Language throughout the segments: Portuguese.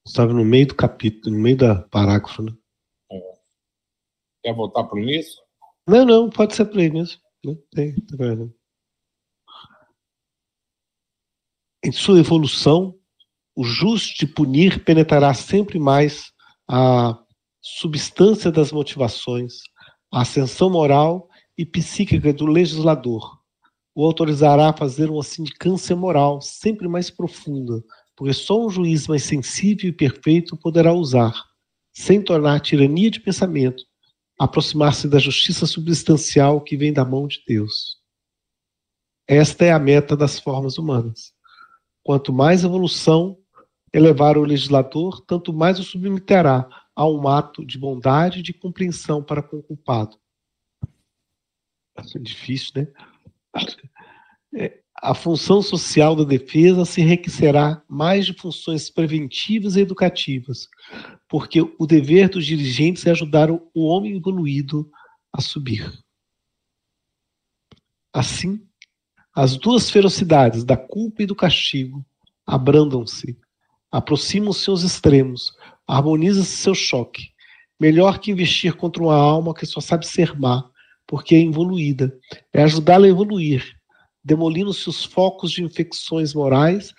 Estava no meio do capítulo, no meio da parágrafo, né? Quer voltar para o início? Não, pode ser por aí mesmo. Né? Em sua evolução, o justo de punir penetrará sempre mais a substância das motivações, a ascensão moral e psíquica do legislador. O autorizará a fazer uma sindicância moral sempre mais profunda, porque só um juiz mais sensível e perfeito poderá usar, sem tornar tirania de pensamento, aproximar-se da justiça substancial que vem da mão de Deus. Esta é a meta das formas humanas. Quanto mais evolução elevar o legislador, tanto mais o submeterá a um ato de bondade e de compreensão para com o culpado. É difícil, né? A função social da defesa se enriquecerá mais de funções preventivas e educativas, porque o dever dos dirigentes é ajudar o homem evoluído a subir. Assim, as duas ferocidades da culpa e do castigo abrandam-se, aproximam-se aos extremos, harmoniza-se seu choque. Melhor que investir contra uma alma que só sabe ser má, porque é evoluída, é ajudá-la a evoluir, demolindo-se os focos de infecções morais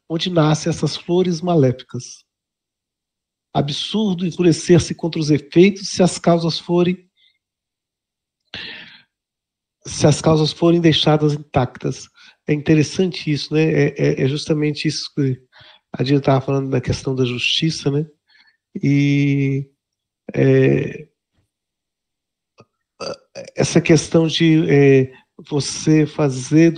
onde nascem essas flores maléficas. Absurdo enfurecer-se contra os efeitos se as causas forem deixadas intactas. É interessante isso, né? É justamente isso que a Dina estava falando da questão da justiça, né? E essa questão de você fazer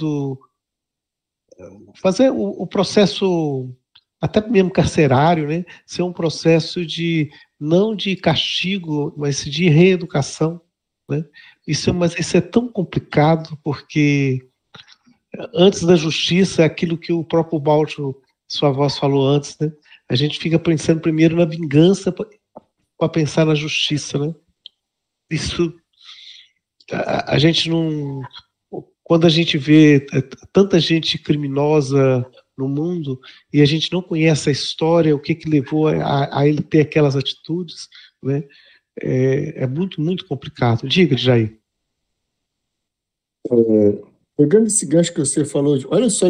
o processo até mesmo carcerário, né, ser um processo de não de castigo, mas de reeducação, né? Mas isso é tão complicado porque antes da justiça é aquilo que o próprio Balto, sua voz falou antes, né? A gente fica pensando primeiro na vingança para pensar na justiça, né? Isso a gente não. Quando a gente vê tanta gente criminosa no mundo e a gente não conhece a história, o que levou a ele ter aquelas atitudes, né? É muito, muito complicado. Diga, Jair. Pegando esse gancho que você falou, olha só,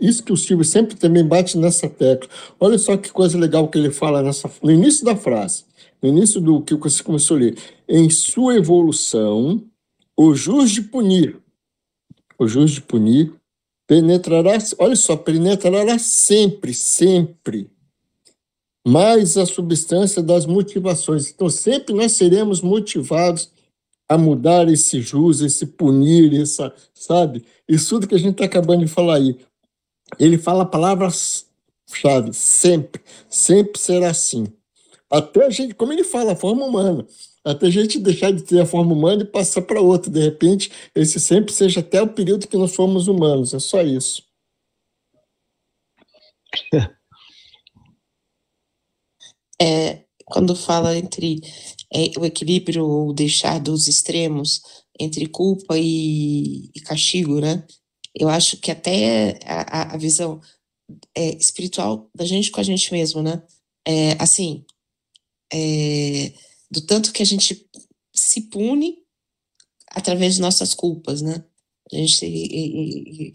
isso que o Silvio sempre também bate nessa tecla. Olha só que coisa legal que ele fala no início da frase, no início do que você começou a ler. Em sua evolução, o justo de punir, penetrará, olha só, penetrará sempre mais a substância das motivações. Então, sempre nós seremos motivados a mudar esse jus, esse punir, sabe? Isso tudo que a gente está acabando de falar aí. Ele fala palavras-chave, sempre será assim. Até a gente, como ele fala, a forma humana, até a gente deixar de ter a forma humana e passar para outra. De repente, esse sempre seja até o período que nós fomos humanos, é só isso. Quando fala entre o equilíbrio ou deixar dos extremos entre culpa e castigo, né? Eu acho que até a visão espiritual da gente com a gente mesmo, né? Assim, do tanto que a gente se pune através de nossas culpas, né? A gente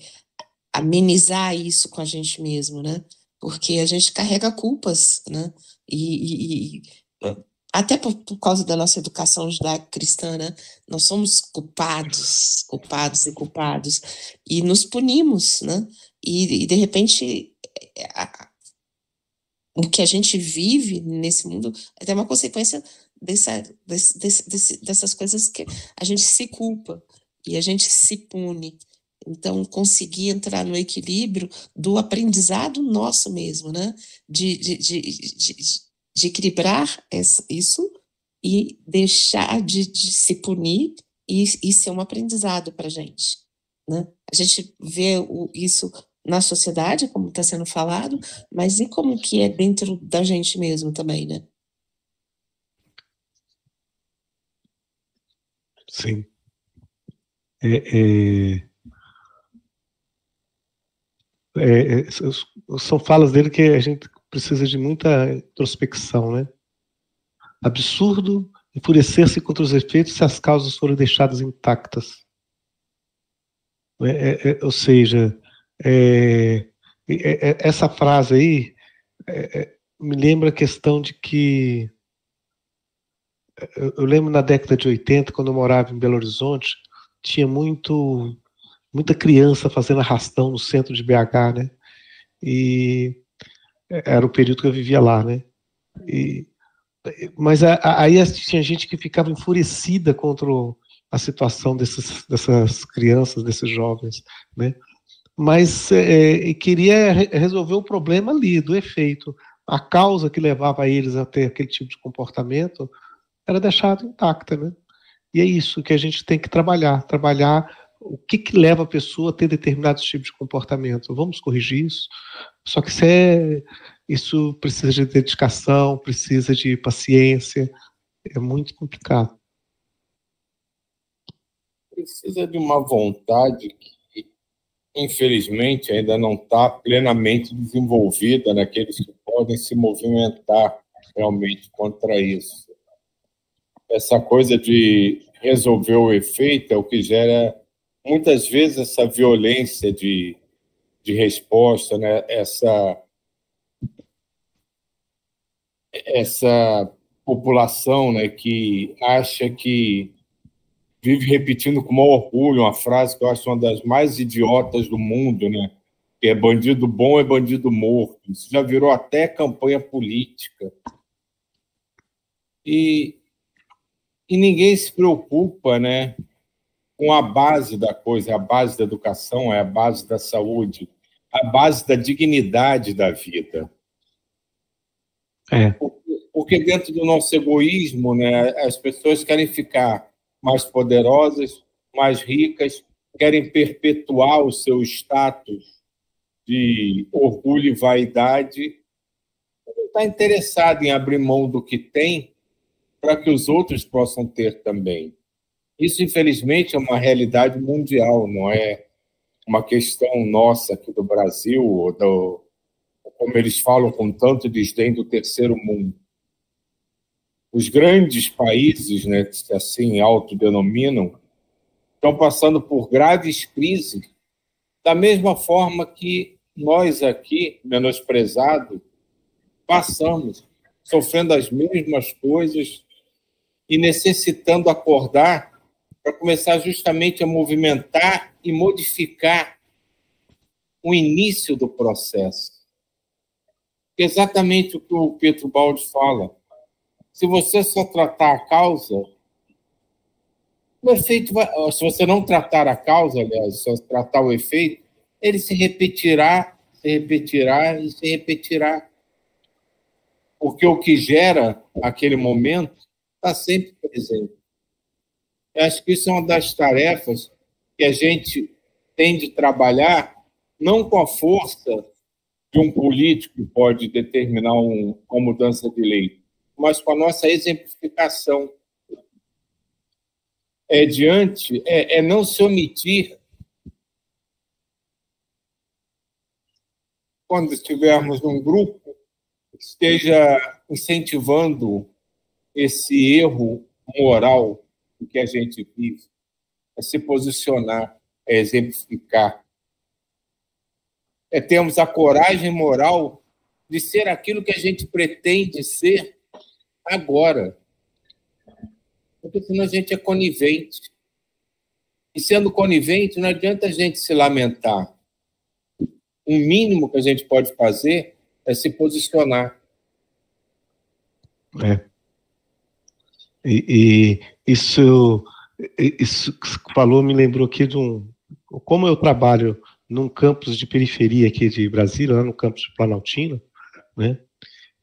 amenizar isso com a gente mesmo, né? Porque a gente carrega culpas, né? E até por causa da nossa educação judaico-cristã, né? Nós somos culpados e nos punimos, né? E de repente o que a gente vive nesse mundo é até uma consequência dessas coisas que a gente se culpa e a gente se pune. Então, conseguir entrar no equilíbrio do aprendizado nosso mesmo, né? De equilibrar isso e deixar de se punir e ser um aprendizado para a gente, né? A gente vê isso na sociedade, como está sendo falado, mas e como que é dentro da gente mesmo também, né? Sim. São falas dele que a gente precisa de muita introspecção, né? Absurdo enfurecer-se contra os efeitos se as causas forem deixadas intactas. Ou seja, essa frase aí me lembra a questão de que eu lembro na década de 80, quando eu morava em Belo Horizonte, tinha muita criança fazendo arrastão no centro de BH, né? E era o período que eu vivia lá, né? Mas aí tinha gente que ficava enfurecida contra a situação dessas crianças, desses jovens, né? Mas queria resolver o problema ali, do efeito. A causa que levava eles a ter aquele tipo de comportamento era deixada intacta, né? E é isso que a gente tem que trabalhar o que leva a pessoa a ter determinados tipos de comportamento. Vamos corrigir isso, só que isso precisa de dedicação, precisa de paciência, é muito complicado. Precisa de uma vontade que, infelizmente, ainda não está plenamente desenvolvida naqueles que podem se movimentar realmente contra isso. Essa coisa de resolver o efeito é o que gera, muitas vezes, essa violência de resposta, né? Essa população, né, que acha que vive repetindo com maior orgulho uma frase que eu acho uma das mais idiotas do mundo, né? Que é bandido bom é bandido morto. Isso já virou até campanha política. E ninguém se preocupa, né, com a base da coisa, a base da educação, é a base da saúde, a base da dignidade da vida. Porque dentro do nosso egoísmo, né, as pessoas querem ficar mais poderosas, mais ricas, querem perpetuar o seu status de orgulho e vaidade, não está interessado em abrir mão do que tem para que os outros possam ter também. Isso, infelizmente, é uma realidade mundial, não é uma questão nossa aqui do Brasil, ou como eles falam com tanto desdém, do terceiro mundo. Os grandes países, né, que se assim autodenominam, estão passando por graves crises, da mesma forma que nós aqui, menosprezados, passamos, sofrendo as mesmas coisas e necessitando acordar para começar justamente a movimentar e modificar o início do processo. Exatamente o que o Pietro Baldi fala. Se você só tratar a causa, o efeito vai... Se você não tratar a causa, aliás, só tratar o efeito, ele se repetirá e se repetirá. Porque o que gera aquele momento está sempre presente. Eu acho que isso é uma das tarefas que a gente tem de trabalhar, não com a força de um político que pode determinar uma mudança de lei, mas com a nossa exemplificação. Não se omitir quando estivermos num grupo que esteja incentivando esse erro moral que a gente vive, é se posicionar, é exemplificar. É termos a coragem moral de ser aquilo que a gente pretende ser agora. Porque senão a gente é conivente. E sendo conivente, não adianta a gente se lamentar. O mínimo que a gente pode fazer é se posicionar. E isso que você falou me lembrou aqui como eu trabalho num campus de periferia aqui de Brasília, lá no campus de Planaltina, né?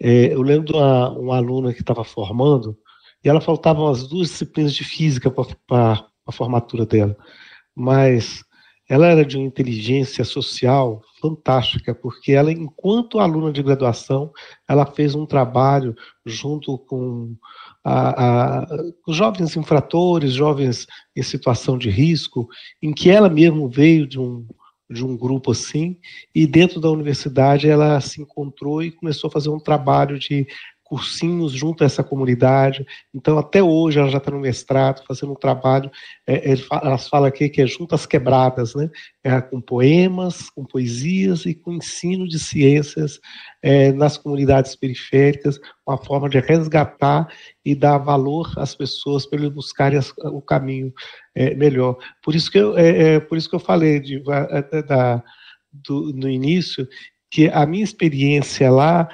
Eu lembro de uma aluna que estava formando, e ela faltavam as 2 disciplinas de física para a formatura dela, mas ela era de uma inteligência social fantástica, porque ela, enquanto aluna de graduação, ela fez um trabalho junto com os jovens infratores, jovens em situação de risco, em que ela mesmo veio de um de um grupo assim, e dentro da universidade ela se encontrou e começou a fazer um trabalho de cursinhos junto a essa comunidade. Então, até hoje, ela já está no mestrado, fazendo um trabalho, elas falam aqui que é junto às quebradas, né? Com poemas, com poesias e com ensino de ciências nas comunidades periféricas, uma forma de resgatar e dar valor às pessoas para eles buscarem o caminho melhor. Por isso que eu falei no início que a minha experiência lá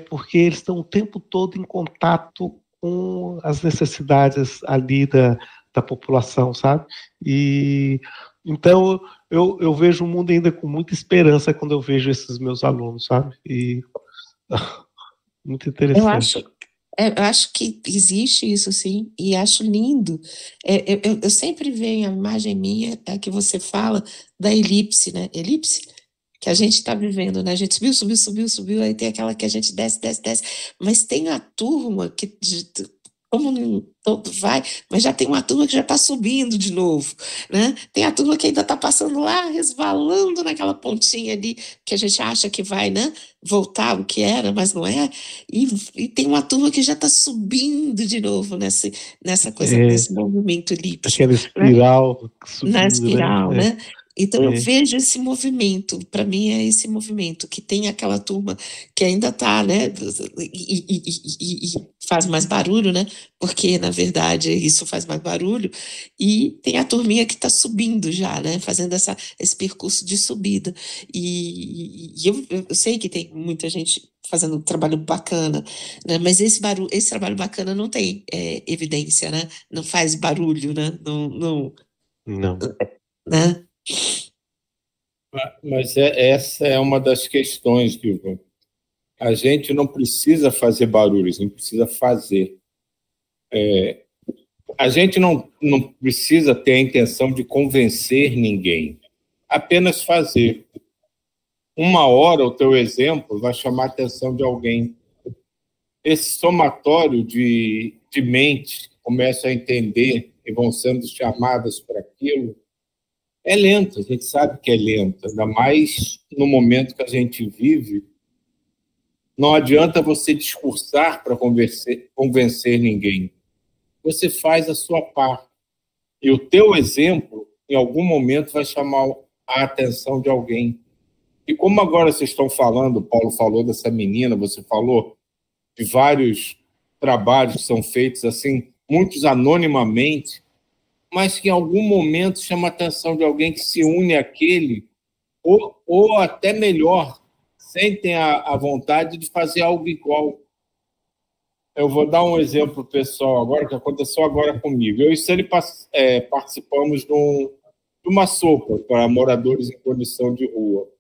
porque eles estão o tempo todo em contato com as necessidades ali da população, sabe? E então eu vejo o mundo ainda com muita esperança quando eu vejo esses meus alunos, sabe? E muito interessante. Eu acho que existe isso, sim, e acho lindo. Eu sempre vejo a imagem minha, que você fala, da elipse, né? Elipse? Que a gente está vivendo, né? A gente subiu, aí tem aquela que a gente desce, mas tem a turma que, como todo vai, mas já tem uma turma que já está subindo de novo, né? Tem a turma que ainda está passando lá, resvalando naquela pontinha ali, que a gente acha que vai, né? Voltar o que era, mas não é. E tem uma turma que já está subindo de novo nessa coisa, nesse movimento elíptico. Aquela espiral, né? Subindo, na espiral, né? Então eu vejo esse movimento, para mim é esse movimento, que tem aquela turma que ainda está, né, e faz mais barulho, né, porque na verdade isso faz mais barulho, e tem a turminha que está subindo já, né, fazendo esse percurso de subida, e eu sei que tem muita gente fazendo um trabalho bacana, né, mas esse trabalho bacana não tem evidência, né, não faz barulho, né, não. Né? Mas essa é uma das questões, Dilma. A gente não precisa fazer barulhos, a gente precisa fazer. A gente não precisa ter a intenção de convencer ninguém, apenas fazer. Uma hora o teu exemplo vai chamar a atenção de alguém. Esse somatório de mentes que começam a entender e vão sendo chamadas para aquilo, é lento, a gente sabe que é lento, ainda mais no momento que a gente vive. Não adianta você discursar para convencer ninguém. Você faz a sua parte. E o teu exemplo, em algum momento, vai chamar a atenção de alguém. E como agora vocês estão falando, o Paulo falou dessa menina, você falou de vários trabalhos que são feitos assim, muitos anonimamente, mas que em algum momento chama a atenção de alguém que se une àquele, ou até melhor, sentem a vontade de fazer algo igual. Eu vou dar um exemplo pessoal agora, que aconteceu agora comigo. Eu e Celi participamos de uma sopa para moradores em condição de rua.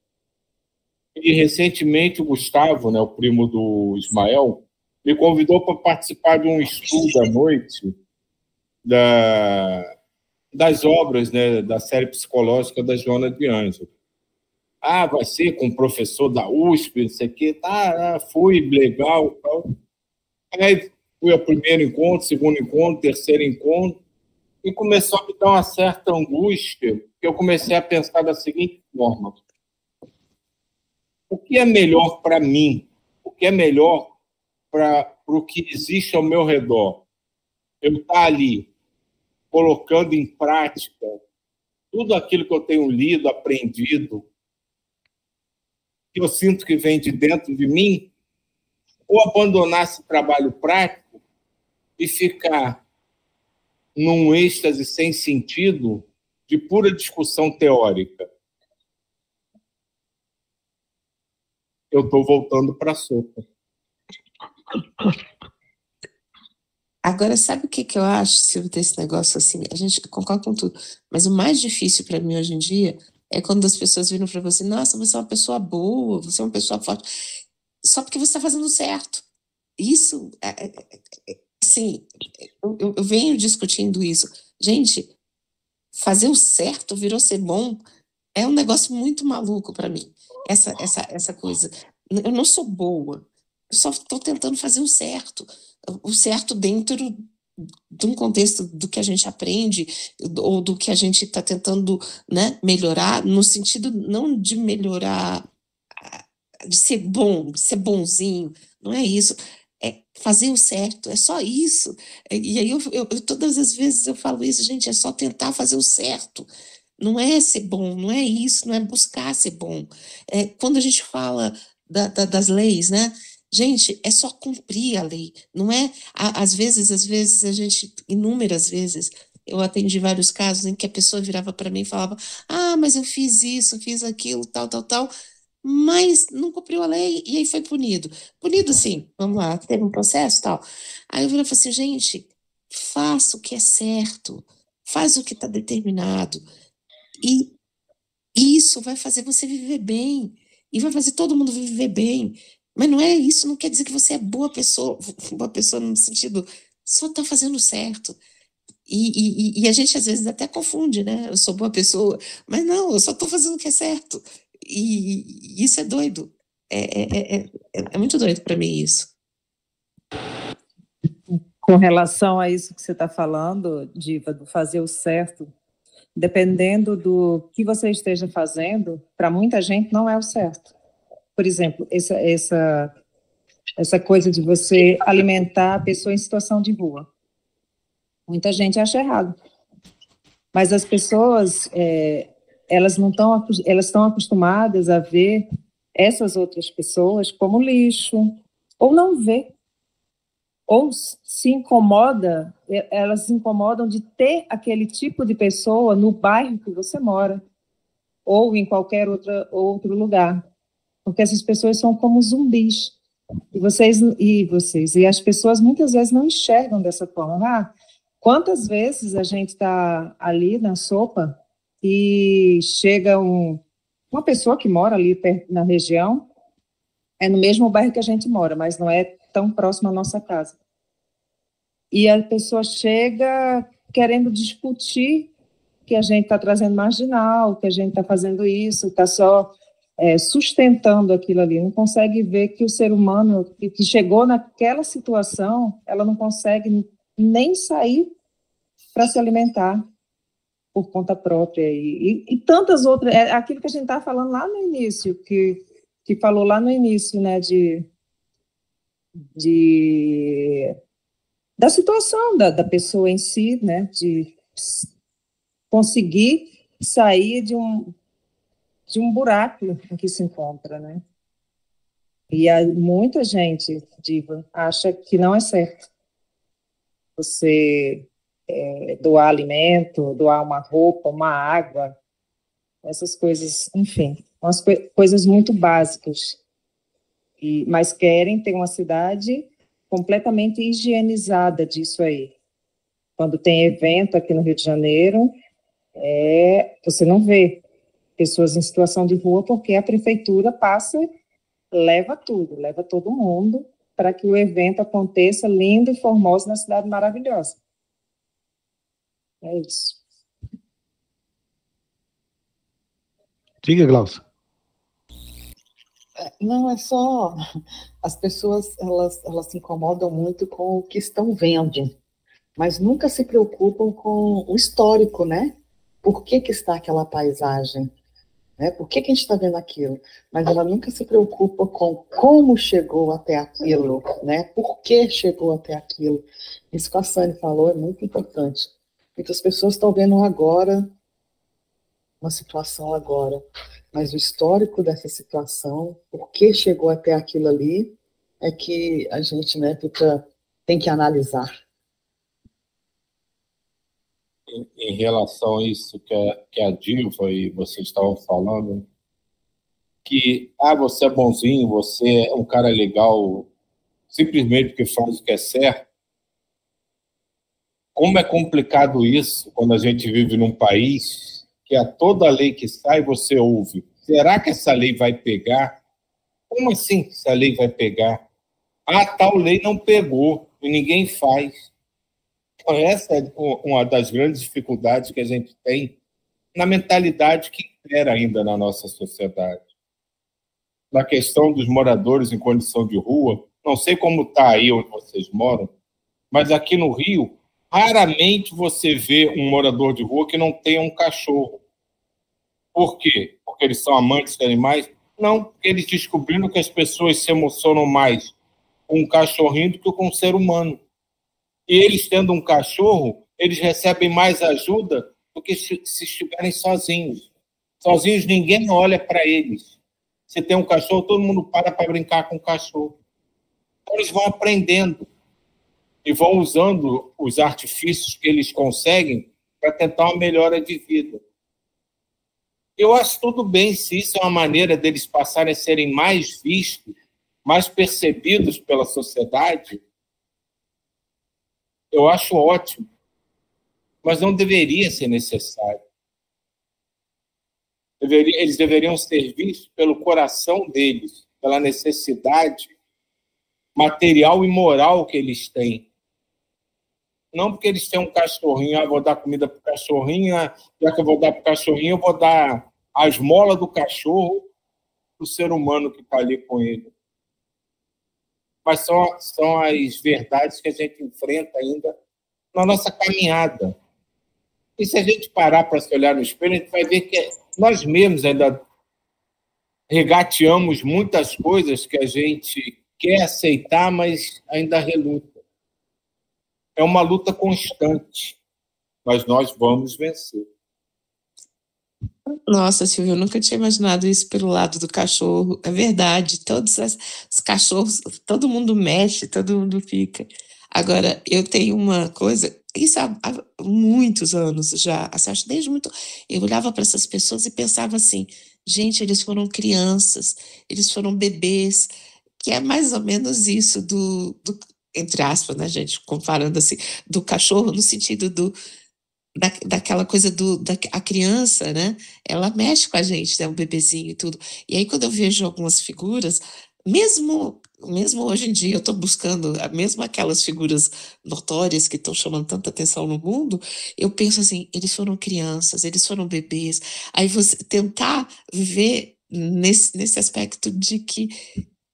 E recentemente o Gustavo, né, o primo do Ismael, me convidou para participar de um estudo à noite das obras, né, da série psicológica da Joana de Ângelo. Vai ser com o professor da USP, não sei o quê. Fui, legal, tal. Aí fui ao primeiro encontro, segundo encontro, terceiro encontro, e começou a me dar uma certa angústia, que eu comecei a pensar da seguinte forma: o que é melhor para mim? O que é melhor para o que existe ao meu redor? Eu estar ali, colocando em prática tudo aquilo que eu tenho lido, aprendido, que eu sinto que vem de dentro de mim, ou abandonar esse trabalho prático e ficar num êxtase sem sentido de pura discussão teórica. Eu estou voltando para a sopa. Agora, sabe o que eu acho, Silvio, desse negócio assim? A gente concorda com tudo, mas o mais difícil para mim hoje em dia é quando as pessoas viram para você: nossa, você é uma pessoa boa, você é uma pessoa forte, só porque você está fazendo certo. Isso, assim, eu venho discutindo isso. Gente, fazer o certo virou ser bom é um negócio muito maluco para mim. Essa coisa. Eu não sou boa, eu só estou tentando fazer o certo dentro de um contexto do que a gente aprende ou do que a gente está tentando, né, melhorar, no sentido não de melhorar, de ser bom, de ser bonzinho, não é isso, é fazer o certo, é só isso. E aí eu todas as vezes eu falo isso, gente, é só tentar fazer o certo, não é ser bom, não é isso, não é buscar ser bom. Quando a gente fala das leis, né? Gente, é só cumprir a lei, não é? Às vezes a gente, inúmeras vezes, eu atendi vários casos em que a pessoa virava para mim e falava: ah, mas eu fiz isso, fiz aquilo, tal, tal, tal, mas não cumpriu a lei e aí foi punido. Punido, sim, vamos lá, teve um processo, tal. Aí eu virava assim, gente, faça o que é certo, faz o que está determinado, e isso vai fazer você viver bem, e vai fazer todo mundo viver bem. Mas não é isso, não quer dizer que você é boa pessoa no sentido, só está fazendo certo. E a gente às vezes até confunde, né? Eu sou boa pessoa, mas não, eu só estou fazendo o que é certo. E isso é doido. É muito doido para mim isso. Com relação a isso que você está falando, Diva, do fazer o certo, dependendo do que você esteja fazendo, para muita gente não é o certo. Por exemplo, essa coisa de você alimentar a pessoa em situação de rua. Muita gente acha errado. Mas as pessoas, elas estão acostumadas a ver essas outras pessoas como lixo, ou não vê, ou se incomoda, elas se incomodam de ter aquele tipo de pessoa no bairro que você mora, ou em qualquer outro lugar, porque essas pessoas são como zumbis, e as pessoas muitas vezes não enxergam dessa forma. Quantas vezes a gente está ali na sopa e chega uma pessoa que mora ali perto, na região, é no mesmo bairro que a gente mora, mas não é tão próximo à nossa casa. E a pessoa chega querendo discutir que a gente está trazendo marginal, que a gente está fazendo isso, está só sustentando aquilo ali, não consegue ver que o ser humano que chegou naquela situação, ela não consegue nem sair para se alimentar por conta própria, e tantas outras, aquilo que a gente estava falando lá no início, que falou lá no início, né, da situação da pessoa em si, né, de conseguir sair de um buraco em que se encontra, né? E muita gente, Diva, acha que não é certo você doar alimento, doar uma roupa, uma água, essas coisas, enfim, umas coisas muito básicas, mas querem ter uma cidade completamente higienizada disso aí. Quando tem evento aqui no Rio de Janeiro, você não vê pessoas em situação de rua, porque a prefeitura passa, leva tudo, leva todo mundo, para que o evento aconteça lindo e formoso na cidade maravilhosa. É isso. Diga, Glaucia. Não, é só... As pessoas, elas se incomodam muito com o que estão vendo, mas nunca se preocupam com o histórico, né? Por que está aquela paisagem? Né? Por que a gente está vendo aquilo? Mas ela nunca se preocupa com como chegou até aquilo, né? Por que chegou até aquilo? Isso que a Sani falou é muito importante. Muitas pessoas estão vendo agora, uma situação agora, mas o histórico dessa situação, por que chegou até aquilo ali, é que a gente, né, tem que analisar. Em relação a isso que a Diva e vocês estavam falando, que você é bonzinho, você é um cara legal, simplesmente porque faz o que é certo. Como é complicado isso quando a gente vive num país que a toda lei que sai você ouve: será que essa lei vai pegar? Como assim essa lei vai pegar? Tal lei não pegou e ninguém faz. Então, essa é uma das grandes dificuldades que a gente tem na mentalidade que impera ainda na nossa sociedade. Na questão dos moradores em condição de rua, não sei como está aí onde vocês moram, mas aqui no Rio, Raramente você vê um morador de rua que não tenha um cachorro. Por quê? Porque eles são amantes de animais? Não, porque eles descobriram que as pessoas se emocionam mais com um cachorrinho do que com um ser humano. E eles, tendo um cachorro, eles recebem mais ajuda do que se estiverem sozinhos. Sozinhos, ninguém olha para eles. Se tem um cachorro, todo mundo para brincar com o cachorro. Então, eles vão aprendendo e vão usando os artifícios que eles conseguem para tentar uma melhora de vida. Eu acho tudo bem se isso é uma maneira deles passarem a serem mais vistos, mais percebidos pela sociedade. Eu acho ótimo, mas não deveria ser necessário. Eles deveriam ser vistos pelo coração deles, pela necessidade material e moral que eles têm. Não porque eles têm um cachorrinho, vou dar comida para o cachorrinho, já que eu vou dar para o cachorrinho, eu vou dar a esmola do cachorro para o ser humano que está ali com ele. Mas são as verdades que a gente enfrenta ainda na nossa caminhada. E se a gente parar para se olhar no espelho, a gente vai ver que nós mesmos ainda regateamos muitas coisas que a gente quer aceitar, mas ainda reluta. É uma luta constante, mas nós vamos vencer. Nossa, Silvia, eu nunca tinha imaginado isso pelo lado do cachorro. É verdade, todos os cachorros, todo mundo mexe, todo mundo fica. Agora, eu tenho uma coisa, isso há muitos anos já, assim, acho desde muito. Eu olhava para essas pessoas e pensava assim, gente, eles foram crianças, eles foram bebês, que é mais ou menos isso entre aspas, né, gente, comparando assim, do cachorro no sentido daquela coisa a criança, né? Ela mexe com a gente, né? Um bebezinho e tudo. E aí, quando eu vejo algumas figuras, mesmo hoje em dia, eu estou buscando, mesmo aquelas figuras notórias que estão chamando tanta atenção no mundo, eu penso assim, eles foram crianças, eles foram bebês. Aí você tentar viver nesse aspecto de que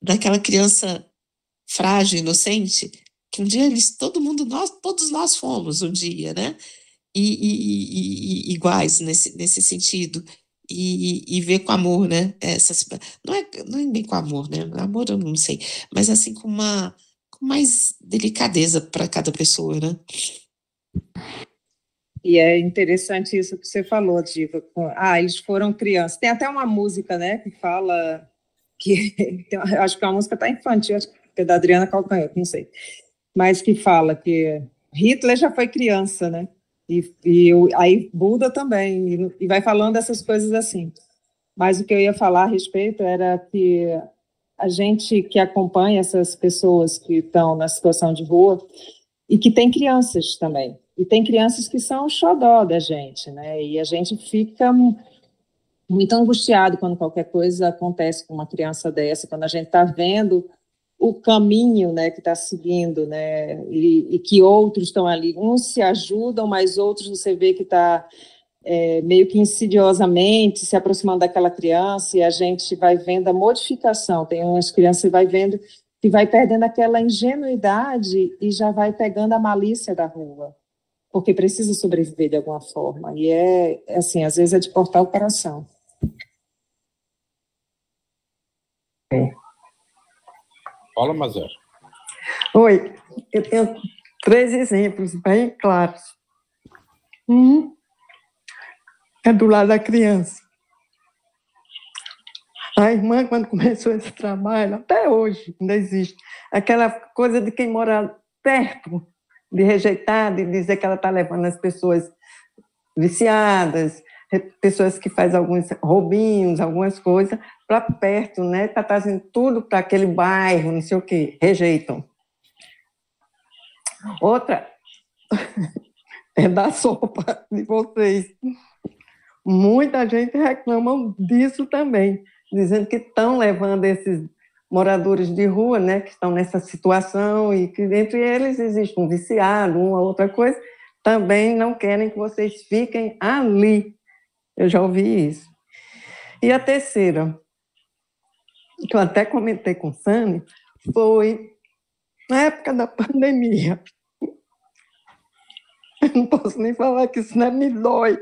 daquela criança frágil, inocente, que um dia todos nós fomos um dia, né? E iguais nesse sentido, e ver com amor, né? Não é bem com amor, né? Amor eu não sei, mas assim com mais delicadeza para cada pessoa, né? E é interessante isso que você falou, Diva. Eles foram crianças. Tem até uma música, né, que fala que acho que a música está infantil, acho que é da Adriana Calcanhoto, não sei, mas que fala que Hitler já foi criança, né? Aí Buda também, e vai falando essas coisas assim. Mas o que eu ia falar a respeito era que a gente que acompanha essas pessoas que estão na situação de rua, e que tem crianças também, e tem crianças que são o xodó da gente, né? E a gente fica muito angustiado quando qualquer coisa acontece com uma criança dessa, quando a gente está vendo o caminho, né, que está seguindo, né, e que outros estão ali, uns se ajudam, mas outros você vê que está meio que insidiosamente se aproximando daquela criança, e a gente vai vendo a modificação. Tem umas crianças que vai vendo que vai perdendo aquela ingenuidade e já vai pegando a malícia da rua, porque precisa sobreviver de alguma forma, e assim, às vezes é de cortar o coração. Fala, Mazé. Oi, eu tenho 3 exemplos bem claros. Um é do lado da criança. A irmã, quando começou esse trabalho, até hoje ainda existe, aquela coisa de quem mora perto, de rejeitar, de dizer que ela está levando as pessoas viciadas, pessoas que fazem alguns roubinhos, algumas coisas, para perto, né? Está trazendo tudo para aquele bairro, não sei o quê, rejeitam. Outra é da sopa de vocês. Muita gente reclama disso também, dizendo que estão levando esses moradores de rua, né, que estão nessa situação, e que entre eles existe um viciado, uma outra coisa, também não querem que vocês fiquem ali. Eu já ouvi isso. E a terceira, que eu até comentei com o Sani, foi na época da pandemia. Eu não posso nem falar que isso não me dói.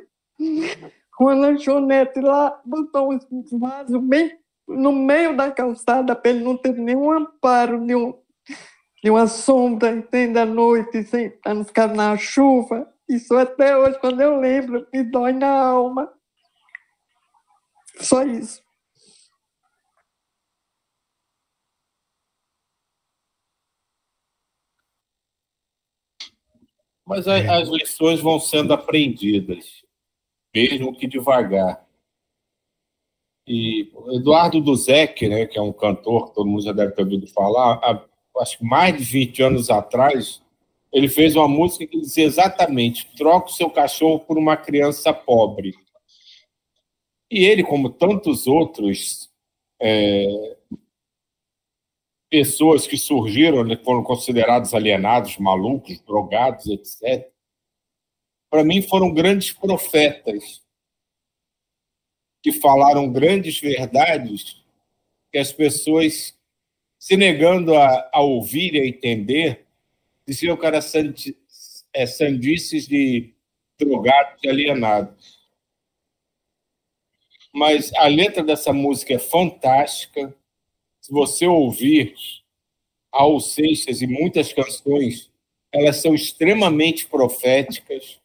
Uma lanchonete lá, botou um vaso bem no meio da calçada para ele não ter nenhum amparo de uma sombra, entende, à noite, para não ficar na chuva. Isso até hoje, quando eu lembro, me dói na alma. Só isso. Mas as lições vão sendo aprendidas, mesmo que devagar. E Eduardo Duzec, né, que é um cantor que todo mundo já deve ter ouvido falar, acho que mais de 20 anos atrás, ele fez uma música que dizia exatamente: troca o seu cachorro por uma criança pobre. E ele, como tantos outros pessoas que surgiram, né, foram considerados alienados, malucos, drogados, etc., para mim foram grandes profetas que falaram grandes verdades que as pessoas, se negando a ouvir e a entender, diziam que eram sandices de drogados e alienados. Mas a letra dessa música é fantástica. Se você ouvir Raul Seixas e muitas canções, elas são extremamente proféticas.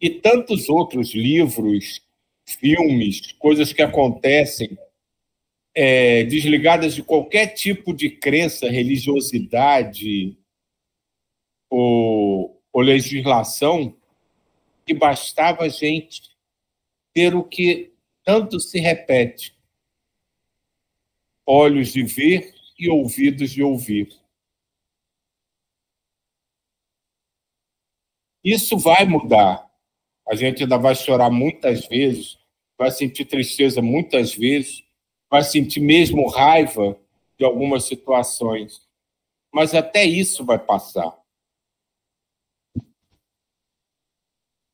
E tantos outros livros, filmes, coisas que acontecem desligadas de qualquer tipo de crença, religiosidade ou legislação, que bastava a gente ter o que tanto se repete: olhos de ver e ouvidos de ouvir. Isso vai mudar. A gente ainda vai chorar muitas vezes, vai sentir tristeza muitas vezes, vai sentir mesmo raiva de algumas situações. Mas até isso vai passar.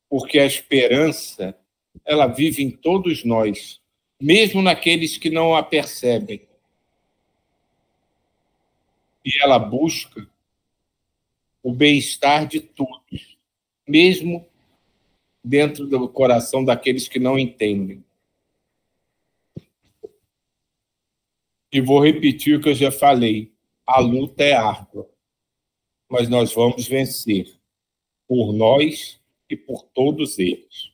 Porque a esperança, ela vive em todos nós, mesmo naqueles que não a percebem. E ela busca o bem-estar de todos, mesmo dentro do coração daqueles que não entendem. E vou repetir o que eu já falei: a luta é árdua, mas nós vamos vencer, por nós e por todos eles.